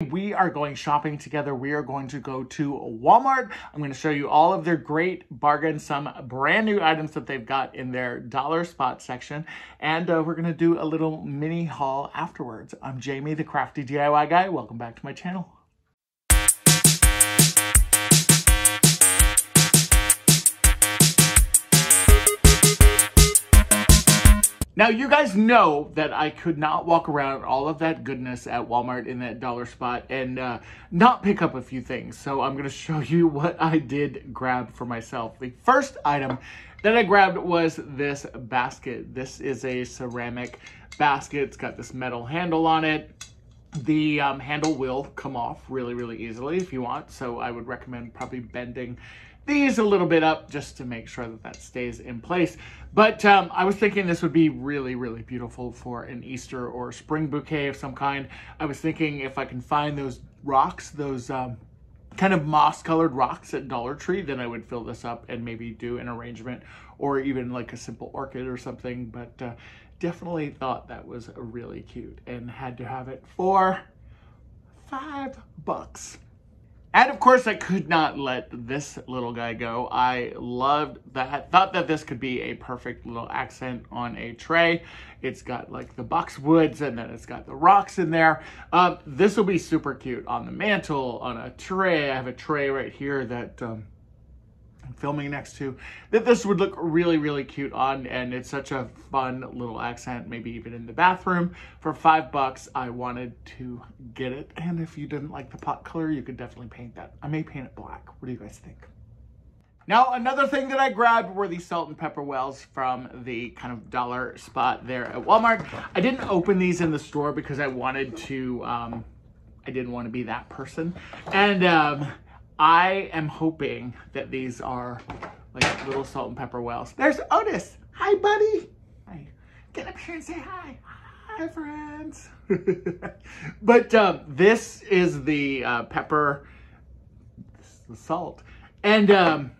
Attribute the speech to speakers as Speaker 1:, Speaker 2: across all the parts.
Speaker 1: We are going shopping together. We are going to go to Walmart. I'm going to show you all of their great bargains, some brand new items that they've got in their dollar spot section. And we're going to do a little mini haul afterwards. I'm Jamie, the crafty DIY guy. Welcome back to my channel. Now, you guys know that I could not walk around all of that goodness at Walmart in that dollar spot and not pick up a few things. So I'm going to show you what I did grab for myself. The first item that I grabbed was this basket. This is a ceramic basket. It's got this metal handle on it. The handle will come off really easily if you want. So I would recommend probably bending these a little bit up just to make sure that that stays in place. But I was thinking this would be really beautiful for an Easter or spring bouquet of some kind. I was thinking if I can find those rocks, those kind of moss colored rocks at Dollar Tree, then I would fill this up and maybe do an arrangement or even like a simple orchid or something. But definitely thought that was really cute and had to have it for $5. And of course, I could not let this little guy go. I loved that. Thought that this could be a perfect little accent on a tray. It's got like the boxwoods and then it's got the rocks in there. This will be super cute on the mantle, on a tray. I have a tray right here that I'm filming next to, that this would look really cute on, and it's such a fun little accent, maybe even in the bathroom. For $5, I wanted to get it, and if you didn't like the pot color, you could definitely paint that. I may paint it black. What do you guys think? Now, another thing that I grabbed were these salt and pepper wells from the kind of dollar spot there at Walmart. I didn't open these in the store because I wanted to, I didn't want to be that person. And I am hoping that these are like little salt and pepper wells. There's Otis. Hi, buddy. Hi. Get up here and say hi. Hi, friends. But this is the pepper, this is the salt. And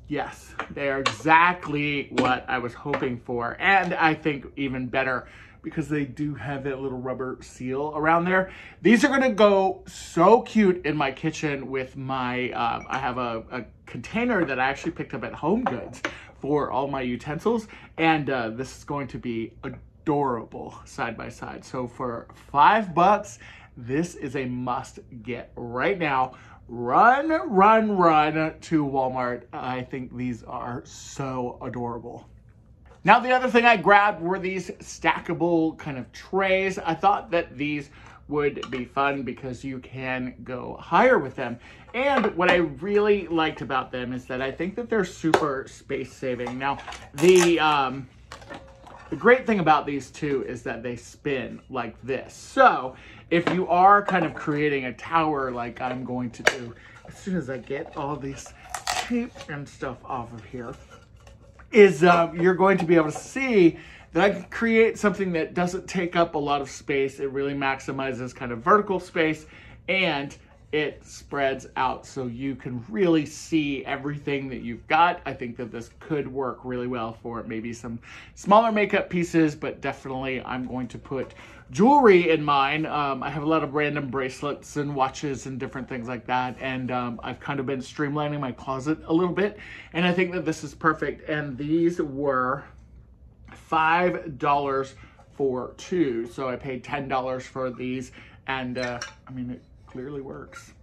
Speaker 1: yes, they are exactly what I was hoping for. And I think even better, because they do have that little rubber seal around there. These are gonna go so cute in my kitchen with my, I have a container that I actually picked up at Home Goods for all my utensils. And this is going to be adorable side by side. So for $5, this is a must get right now. Run to Walmart. I think these are so adorable. Now, the other thing I grabbed were these stackable kind of trays. I thought that these would be fun because you can go higher with them. And what I really liked about them is that I think that they're super space saving. Now, the great thing about these too is that they spin like this. So if you are kind of creating a tower like I'm going to do, as soon as I get all these tape and stuff off of here, is you're going to be able to see that I can create something that doesn't take up a lot of space. It really maximizes kind of vertical space, and it spreads out so you can really see everything that you've got. I think that this could work really well for maybe some smaller makeup pieces, but definitely I'm going to put jewelry in mine. I have a lot of random bracelets and watches and different things like that, and I've kind of been streamlining my closet a little bit, and I think that this is perfect. And these were $5 for two, so I paid $10 for these, and I mean, it clearly works.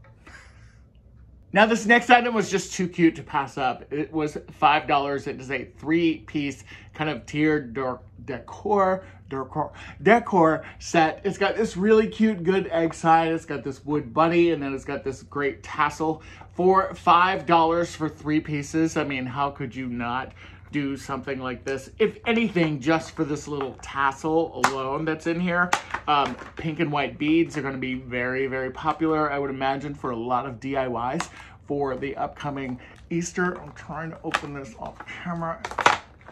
Speaker 1: Now, this next item was just too cute to pass up. It was $5. It is a 3-piece kind of tiered decor set. It's got this really cute good egg side. It's got this wood bunny, and then it's got this great tassel. For $5 for 3 pieces, I mean, how could you not do something like this? If anything, just for this little tassel alone that's in here. Pink and white beads are going to be very popular, I would imagine, for a lot of DIYs for the upcoming Easter. I'm trying to open this off camera.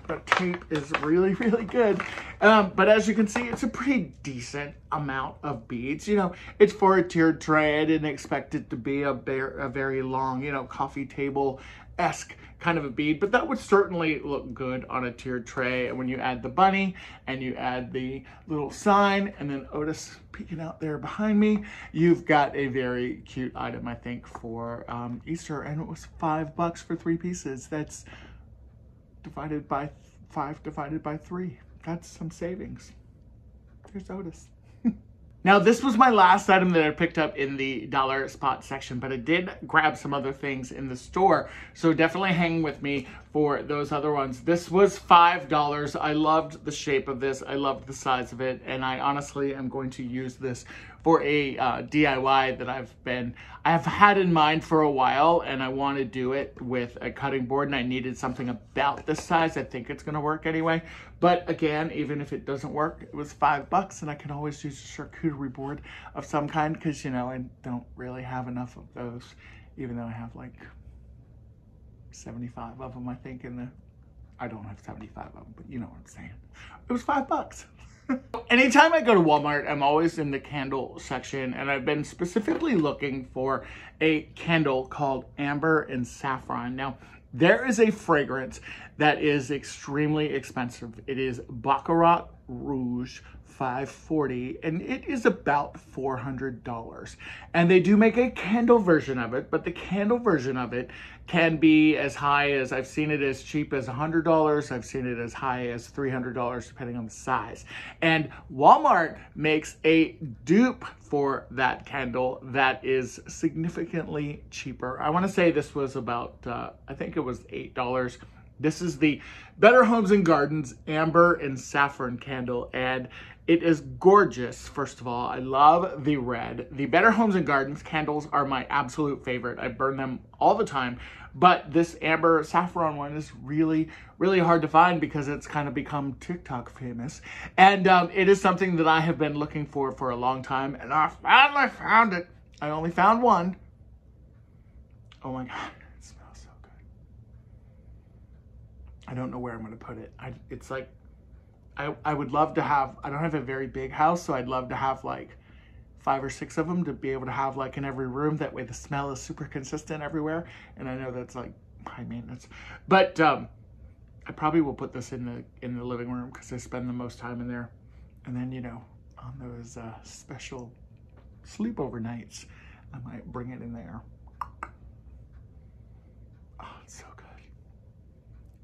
Speaker 1: The tape is really, really good. But as you can see, it's a pretty decent amount of beads. You know, it's for a tiered tray. I didn't expect it to be a very long, you know, coffee table-esque kind of a bead, but that would certainly look good on a tiered tray. And when you add the bunny and you add the little sign and then Otis peeking out there behind me, you've got a very cute item, I think, for Easter. And it was $5 for 3 pieces. That's divided by 5 divided by 3. That's some savings. There's Otis. Now, this was my last item that I picked up in the dollar spot section, but I did grab some other things in the store. So definitely hang with me for those other ones. This was $5. I loved the shape of this. I loved the size of it. And I honestly am going to use this for a DIY that I've had in mind for a while, and I want to do it with a cutting board, and I needed something about this size. I think it's going to work anyway. But again, even if it doesn't work, it was $5, and I can always use a charcuterie board of some kind because, you know, I don't really have enough of those, even though I have like 75 of them, I think, I don't have 75 of them, but you know what I'm saying. It was $5. Anytime I go to Walmart, I'm always in the candle section, and I've been specifically looking for a candle called Amber and Saffron. Now, there is a fragrance that is extremely expensive. It is Baccarat Rouge 540, and it is about $400. And they do make a candle version of it, but the candle version of it can be as high as, I've seen it as cheap as $100. I've seen it as high as $300, depending on the size. And Walmart makes a dupe for that candle that is significantly cheaper. I want to say this was about, I think it was $8. This is the Better Homes and Gardens Amber and Saffron candle, and it is gorgeous. First of all, I love the red. The Better Homes and Gardens candles are my absolute favorite. I burn them all the time, but this Amber Saffron one is really, really hard to find because it's kind of become TikTok famous. And it is something that I have been looking for a long time, and I finally found it. I only found one. Oh my God. I don't know where I'm going to put it. It's like, I would love to have, I don't have a very big house, so I'd love to have like 5 or 6 of them to be able to have like in every room. That way the smell is super consistent everywhere. And I know that's like high maintenance. But I probably will put this in the living room because I spend the most time in there. And then, you know, on those special sleepover nights, I might bring it in there. Oh, it's so good.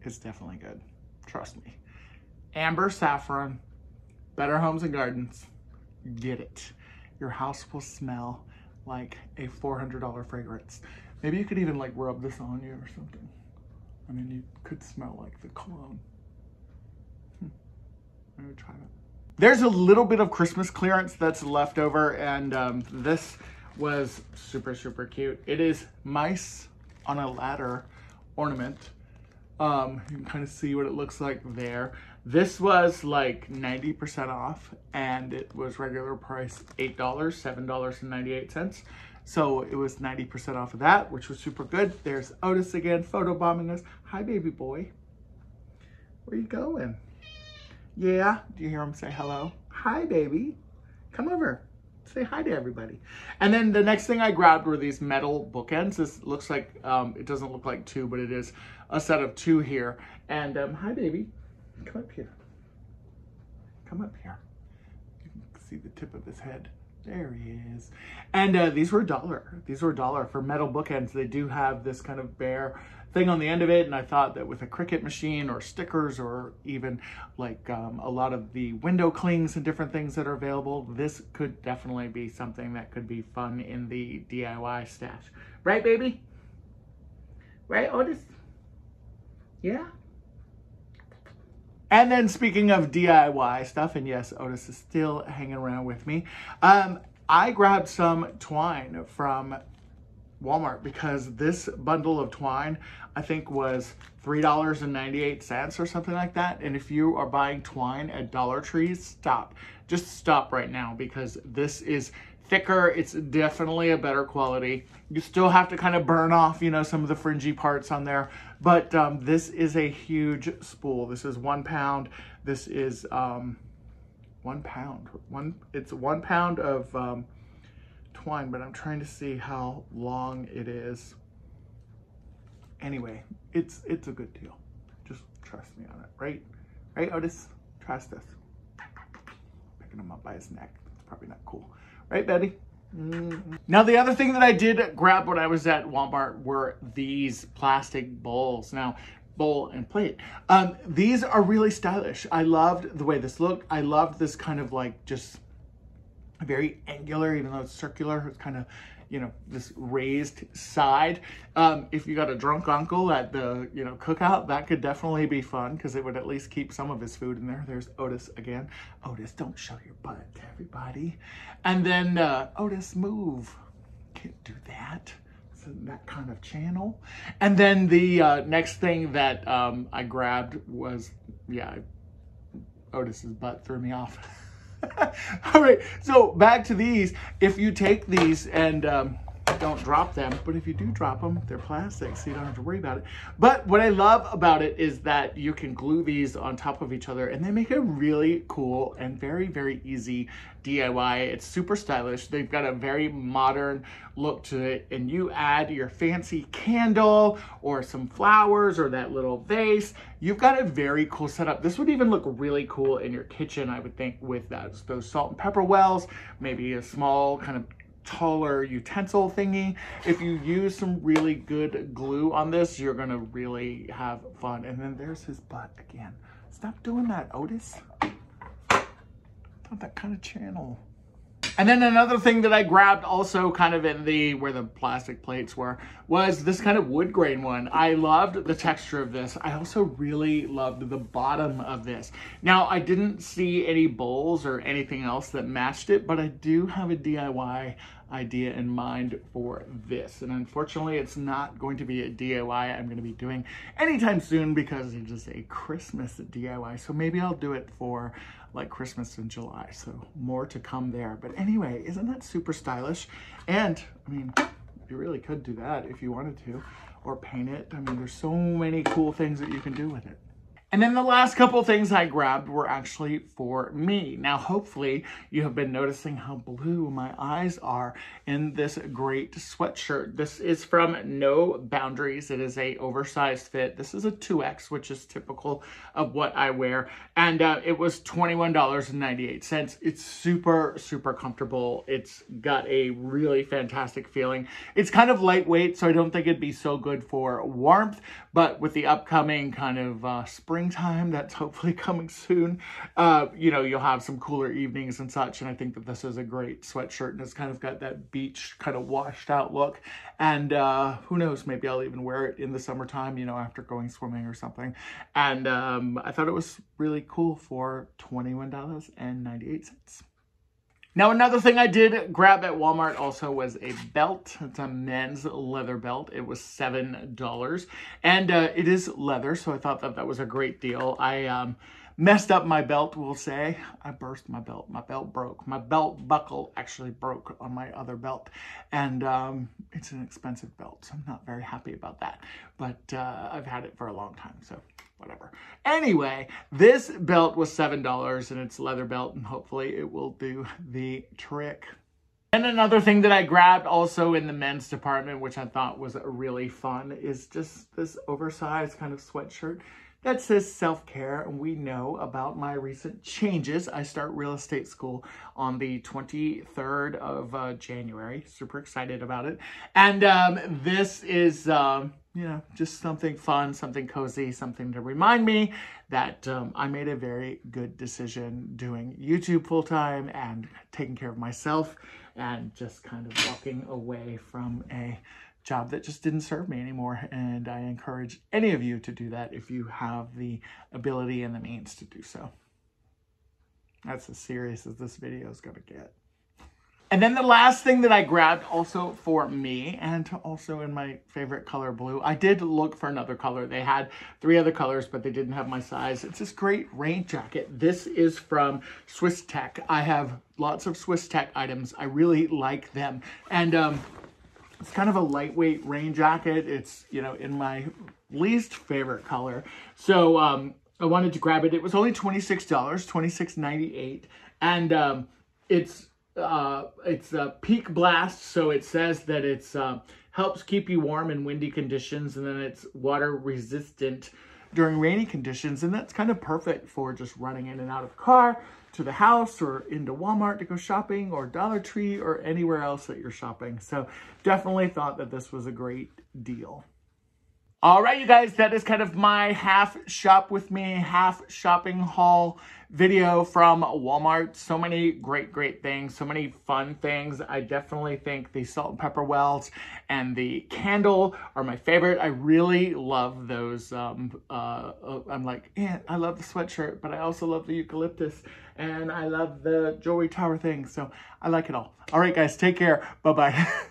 Speaker 1: It's definitely good. Trust me. Amber Saffron, Better Homes and Gardens. Get it. Your house will smell like a $400 fragrance. Maybe you could even like rub this on you or something. I mean, you could smell like the cologne. I'm gonna try that. There's a little bit of Christmas clearance that's left over, and this was super, super cute. It is mice on a ladder ornament. You can kind of see what it looks like there. This was like 90% off, and it was regular price $8, $7.98. So it was 90% off of that, which was super good. There's Otis again, photobombing us. Hi, baby boy. Where you going? Yeah, do you hear him say hello? Hi, baby. Come over. Say hi to everybody. And then the next thing I grabbed were these metal bookends. This looks like, it doesn't look like 2, but it is a set of 2 here. And hi, baby. Come up here. Come up here. You can see the tip of his head. There he is. And these were $1. These were $1 for metal bookends. They do have this kind of bare thing on the end of it, and I thought that with a Cricut machine or stickers or even like a lot of the window clings and different things that are available, this could definitely be something that could be fun in the DIY stash. Right, baby? Right, Otis? Yeah? And then speaking of DIY stuff, and yes, Otis is still hanging around with me, I grabbed some twine from Walmart because this bundle of twine, I think, was $3.98 or something like that. And if you are buying twine at Dollar Tree, stop. Just stop right now, because this is thicker. It's definitely a better quality. You still have to kind of burn off, you know, some of the fringy parts on there. But this is a huge spool. This is 1 pound. This is 1 pound. It's 1 pound of twine, but I'm trying to see how long it is. Anyway, it's a good deal. Just trust me on it, right? Right, Otis? Trust us. Picking him up by his neck. It's probably not cool. Right, Betty? Now, the other thing that I did grab when I was at Walmart were these plastic bowls. Now, bowl and plate. These are really stylish. I loved the way this looked. I loved this kind of like just very angular, even though it's circular. It's kind of, you know, this raised side. If you got a drunk uncle at the, you know, cookout, that could definitely be fun because it would at least keep some of his food in there. There's Otis again. Otis, don't show your butt to everybody. And then Otis, move. Can't do that. It's in that kind of channel. And then the next thing that I grabbed was, yeah, Otis's butt threw me off. All right, so back to these. If you take these and don't drop them, but if you do drop them, they're plastic, so you don't have to worry about it. But what I love about it is that you can glue these on top of each other, and they make a really cool and very, very easy DIY. It's super stylish. They've got a very modern look to it, and you add your fancy candle or some flowers or that little vase. You've got a very cool setup. This would even look really cool in your kitchen, I would think, with those salt and pepper wells, maybe a small kind of taller utensil thingy. If you use some really good glue on this, you're gonna really have fun. And then there's his butt again. Stop doing that, Otis. Not that kind of channel. And then another thing that I grabbed also kind of in the, where the plastic plates were, was this kind of wood grain one. I loved the texture of this. I also really loved the bottom of this. Now, I didn't see any bowls or anything else that matched it, but I do have a DIY idea in mind for this. And unfortunately, it's not going to be a DIY I'm going to be doing anytime soon because it is a Christmas DIY. So maybe I'll do it for like Christmas in July. So more to come there. But anyway, isn't that super stylish? And I mean, you really could do that if you wanted to, or paint it. I mean, there's so many cool things that you can do with it. And then the last couple of things I grabbed were actually for me. Now, hopefully you have been noticing how blue my eyes are in this great sweatshirt. This is from No Boundaries. It is a oversized fit. This is a 2X, which is typical of what I wear. And it was $21.98. It's super, super comfortable. It's got a really fantastic feeling. It's kind of lightweight, so I don't think it'd be so good for warmth, but with the upcoming kind of springtime that's hopefully coming soon, you know, you'll have some cooler evenings and such. And I think that this is a great sweatshirt, and it's kind of got that beach kind of washed out look. And who knows, maybe I'll even wear it in the summertime, you know, after going swimming or something. And I thought it was really cool for $21.98. Now, another thing I did grab at Walmart also was a belt. It's a men's leather belt. It was $7. And it is leather, so I thought that that was a great deal. I messed up my belt, we'll say. I burst my belt. My belt broke. My belt buckle actually broke on my other belt. And it's an expensive belt, so I'm not very happy about that. But I've had it for a long time, so whatever. Anyway, this belt was $7, and it's a leather belt, and hopefully it will do the trick. And another thing that I grabbed also in the men's department, which I thought was really fun, is just this oversized kind of sweatshirt that says self-care. And we know about my recent changes. I start real estate school on the 23rd of January. Super excited about it. And this is, you know, just something fun, something cozy, something to remind me that I made a very good decision doing YouTube full-time and taking care of myself and just kind of walking away from a job that just didn't serve me anymore. And I encourage any of you to do that if you have the ability and the means to do so. That's as serious as this video is going to get. And then the last thing that I grabbed also for me, and also in my favorite color blue, I did look for another color. They had 3 other colors, but they didn't have my size. It's this great rain jacket. This is from Swiss Tech. I have lots of Swiss Tech items. I really like them. And it's kind of a lightweight rain jacket. It's, you know, in my least favorite color. So I wanted to grab it. It was only $26, $26.98. And it's a peak blast, so it says that it's helps keep you warm in windy conditions, and then it's water resistant during rainy conditions, and that's kind of perfect for just running in and out of the car to the house or into Walmart to go shopping or Dollar Tree or anywhere else that you're shopping. So definitely thought that this was a great deal. All right, you guys, that is kind of my half shop with me, half shopping haul video from Walmart. So many great things, so many fun things. I definitely think the salt and pepper wells and the candle are my favorite. I really love those. I'm like, yeah, I love the sweatshirt, but I also love the eucalyptus and I love the jewelry tower thing. So I like it all. All right, guys, take care. Bye-bye.